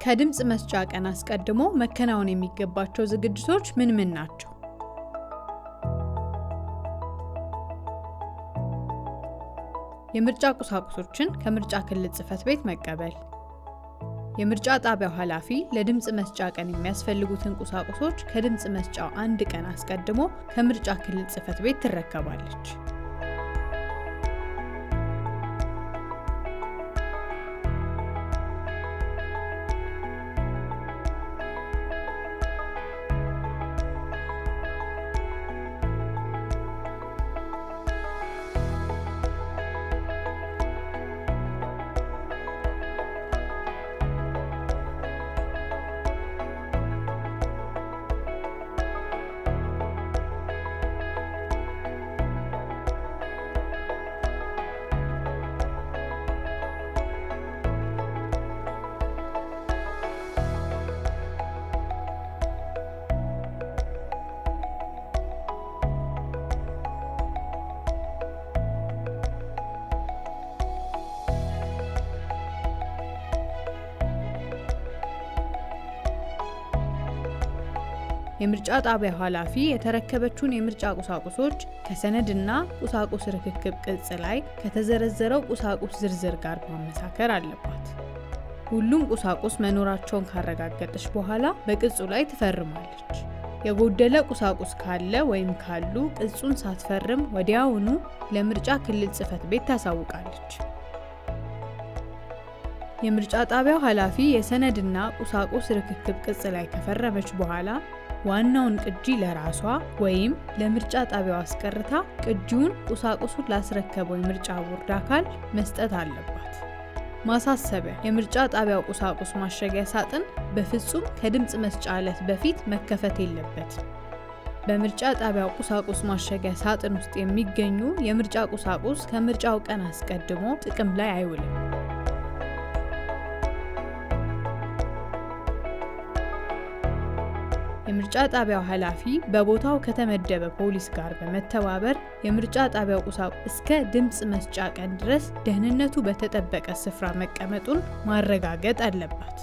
ከድምጽ መስጫ ቀን አስቀድሞ መከናወን የሚገባቸው ዝግጅቶች ምን ናቸው? የምርጫ ቁሳቁሶችን ከምርጫ ክልል ጽሕፈት ቤት መቀበል። የምርጫ ጣቢያው ኃላፊ ለድምጽ መስጫ ቀን የሚያስፈልጉትን ቁሳቁሶች ከድምጽ መስጫው አንድ ቀን አስቀድሞ ከምርጫ ክልል ጽሕፈት ቤት ትረከባለች። የምርጫ ጣቢያው ኃላፊ የተረከበችውን የምርጫ ቁሳቁሶች ከሰነድና ቁሳቁስ ርክክብ ቅጽ ላይ ከተዘረዘረው ቁሳቁስ ዝርዝር ጋር ማመሳከር አለባት። ሁሉም ቁሳቁስ መኖራቸውን ካረጋገጠች በኋላ በቅጹ ላይ ትፈርማለች። የጎደለ ቁሳቁስ ካለ ወይም ካሉ ቅጹን ሳትፈርም ወዲያውኑ ለምርጫ ክልል ጽሕፈት ቤት ታሳውቃለች። የምርጫ ጣቢያው ኃላፊ የሰነድና ቁሳቁስ ርክክብ ቅጽ ላይ ከፈረመች በኋላ ዋናውን ቅጂ ለራሷ ወይም ለምርጫ ጣቢያው አስቀርታ ቅጂውን ቁሳቁሱን ላስረከበው የምርጫ ቦርድ አካል መስጠት አለባት። ማሳሰቢያ፣ የምርጫ ጣቢያው ቁሳቁስ ማሸጊያ ሳጥን በፍጹም ከድምጽ መስጫ ዕለት በፊት መከፈት የለበትም። በምርጫ ጣቢያው ቁሳቁስ ማሸጊያ ሳጥን ውስጥ የሚገኙ የምርጫ ቁሳቁስ ከምርጫው ቀን አስቀድሞ ጥቅም ላይ አይውልም። የምርጫ ጣቢያው ኃላፊ በቦታው ከተመደበ ፖሊስ ጋር በመተባበር የምርጫ ጣቢያው ቁሳቁስ እስከ ድምጽ መስጫ ቀን ድረስ ደህንነቱ በተጠበቀ ስፍራ መቀመጡን ማረጋገጥ አለባት።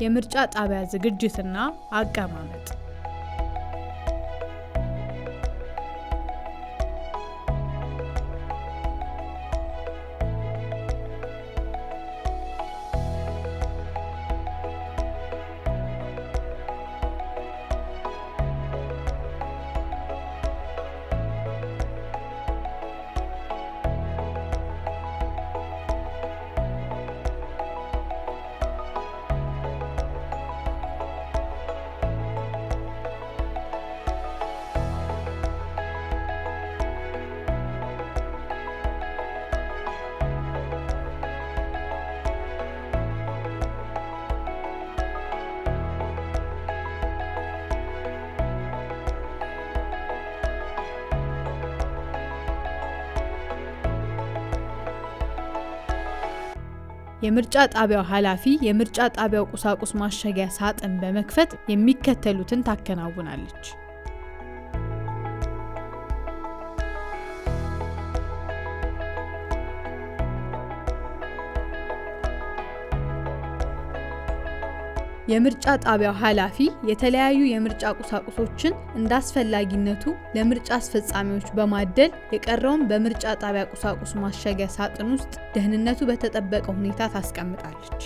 የምርጫ ጣቢያ ዝግጅትና አቀማመጥ። የምርጫ ጣቢያው ኃላፊ የምርጫ ጣቢያው ቁሳቁስ ማሸጊያ ሳጥን በመክፈት የሚከተሉትን ታከናውናለች። የምርጫ ጣቢያው ኃላፊ የተለያዩ የምርጫ ቁሳቁሶችን እንዳስፈላጊነቱ ለምርጫ አስፈጻሚዎች በማደል የቀረውን በምርጫ ጣቢያ ቁሳቁስ ማሸጊያ ሳጥን ውስጥ ደህንነቱ በተጠበቀ ሁኔታ ታስቀምጣለች።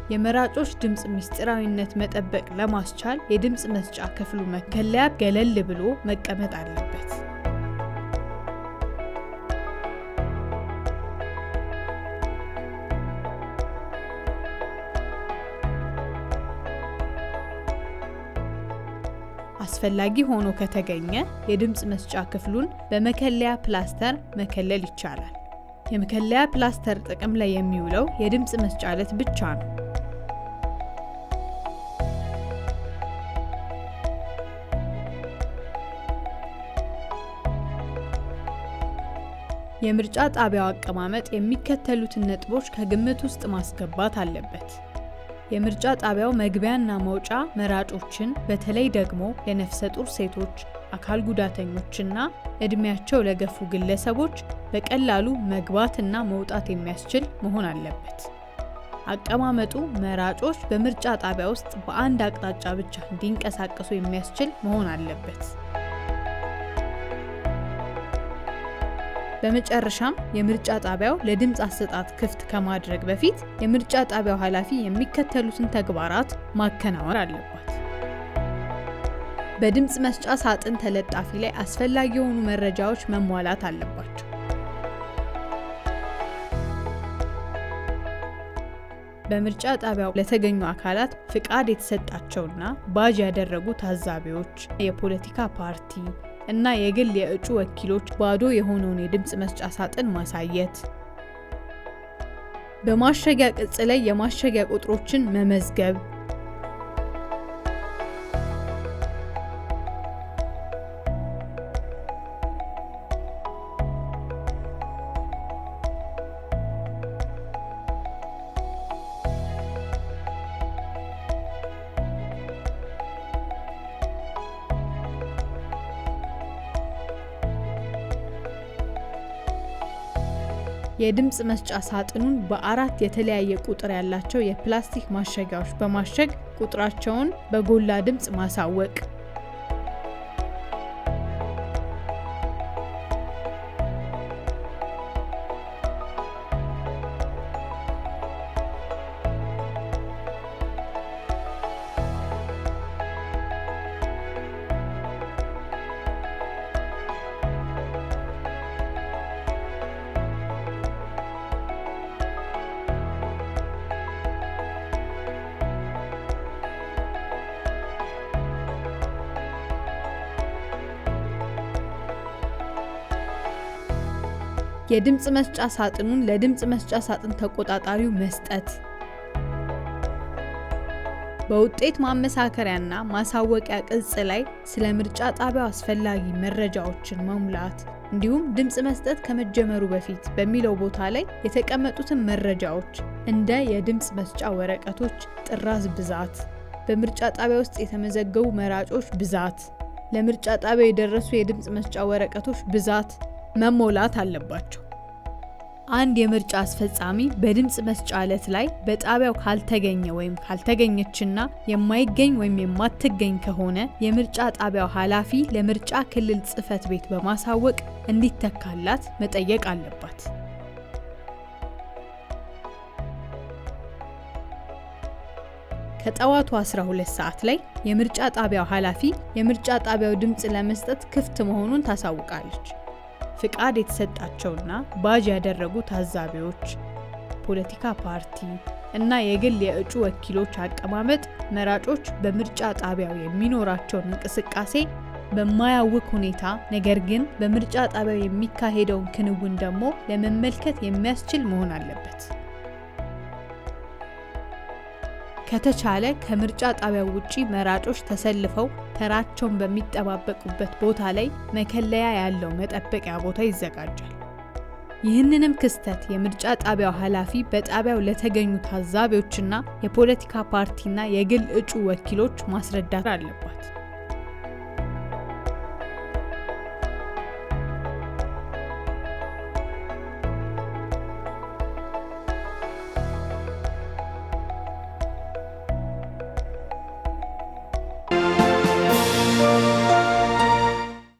የመራጮች ድምፅ ምስጢራዊነት መጠበቅ ለማስቻል የድምፅ መስጫ ክፍሉ መከለያ ገለል ብሎ መቀመጥ አለበት። አስፈላጊ ሆኖ ከተገኘ የድምፅ መስጫ ክፍሉን በመከለያ ፕላስተር መከለል ይቻላል። የመከለያ ፕላስተር ጥቅም ላይ የሚውለው የድምፅ መስጫ ዕለት ብቻ ነው። የምርጫ ጣቢያው አቀማመጥ የሚከተሉትን ነጥቦች ከግምት ውስጥ ማስገባት አለበት። የምርጫ ጣቢያው መግቢያና መውጫ መራጮችን በተለይ ደግሞ ለነፍሰ ጡር ሴቶች፣ አካል ጉዳተኞችና እድሜያቸው ለገፉ ግለሰቦች በቀላሉ መግባትና መውጣት የሚያስችል መሆን አለበት። አቀማመጡ መራጮች በምርጫ ጣቢያ ውስጥ በአንድ አቅጣጫ ብቻ እንዲንቀሳቀሱ የሚያስችል መሆን አለበት። በመጨረሻም የምርጫ ጣቢያው ለድምፅ አሰጣጥ ክፍት ከማድረግ በፊት የምርጫ ጣቢያው ኃላፊ የሚከተሉትን ተግባራት ማከናወን አለባት። በድምፅ መስጫ ሳጥን ተለጣፊ ላይ አስፈላጊ የሆኑ መረጃዎች መሟላት አለባቸው። በምርጫ ጣቢያው ለተገኙ አካላት ፍቃድ የተሰጣቸውና ባጅ ያደረጉ ታዛቢዎች፣ የፖለቲካ ፓርቲ እና የግል የእጩ ወኪሎች ባዶ የሆነውን የድምፅ መስጫ ሳጥን ማሳየት፣ በማሸጊያ ቅጽ ላይ የማሸጊያ ቁጥሮችን መመዝገብ፣ የድምፅ መስጫ ሳጥኑን በአራት የተለያየ ቁጥር ያላቸው የፕላስቲክ ማሸጊያዎች በማሸግ ቁጥራቸውን በጎላ ድምፅ ማሳወቅ፣ የድምፅ መስጫ ሳጥኑን ለድምፅ መስጫ ሳጥን ተቆጣጣሪው መስጠት፣ በውጤት ማመሳከሪያና ማሳወቂያ ቅጽ ላይ ስለ ምርጫ ጣቢያው አስፈላጊ መረጃዎችን መሙላት፣ እንዲሁም ድምፅ መስጠት ከመጀመሩ በፊት በሚለው ቦታ ላይ የተቀመጡትን መረጃዎች እንደ የድምፅ መስጫ ወረቀቶች ጥራዝ ብዛት፣ በምርጫ ጣቢያ ውስጥ የተመዘገቡ መራጮች ብዛት፣ ለምርጫ ጣቢያው የደረሱ የድምፅ መስጫ ወረቀቶች ብዛት መሞላት አለባቸው። አንድ የምርጫ አስፈጻሚ በድምፅ መስጫ ዕለት ላይ በጣቢያው ካልተገኘ ወይም ካልተገኘችና የማይገኝ ወይም የማትገኝ ከሆነ የምርጫ ጣቢያው ኃላፊ ለምርጫ ክልል ጽሕፈት ቤት በማሳወቅ እንዲተካላት መጠየቅ አለባት። ከጠዋቱ 12 ሰዓት ላይ የምርጫ ጣቢያው ኃላፊ የምርጫ ጣቢያው ድምፅ ለመስጠት ክፍት መሆኑን ታሳውቃለች። ፍቃድ የተሰጣቸውና ባጅ ያደረጉ ታዛቢዎች፣ ፖለቲካ ፓርቲ እና የግል የእጩ ወኪሎች አቀማመጥ መራጮች በምርጫ ጣቢያው የሚኖራቸውን እንቅስቃሴ በማያውክ ሁኔታ ነገር ግን በምርጫ ጣቢያው የሚካሄደውን ክንውን ደግሞ ለመመልከት የሚያስችል መሆን አለበት። ከተቻለ ከምርጫ ጣቢያው ውጪ መራጮች ተሰልፈው ተራቸውን በሚጠባበቁበት ቦታ ላይ መከለያ ያለው መጠበቂያ ቦታ ይዘጋጃል። ይህንንም ክስተት የምርጫ ጣቢያው ኃላፊ በጣቢያው ለተገኙ ታዛቢዎችና የፖለቲካ ፓርቲና የግል እጩ ወኪሎች ማስረዳት አለባት።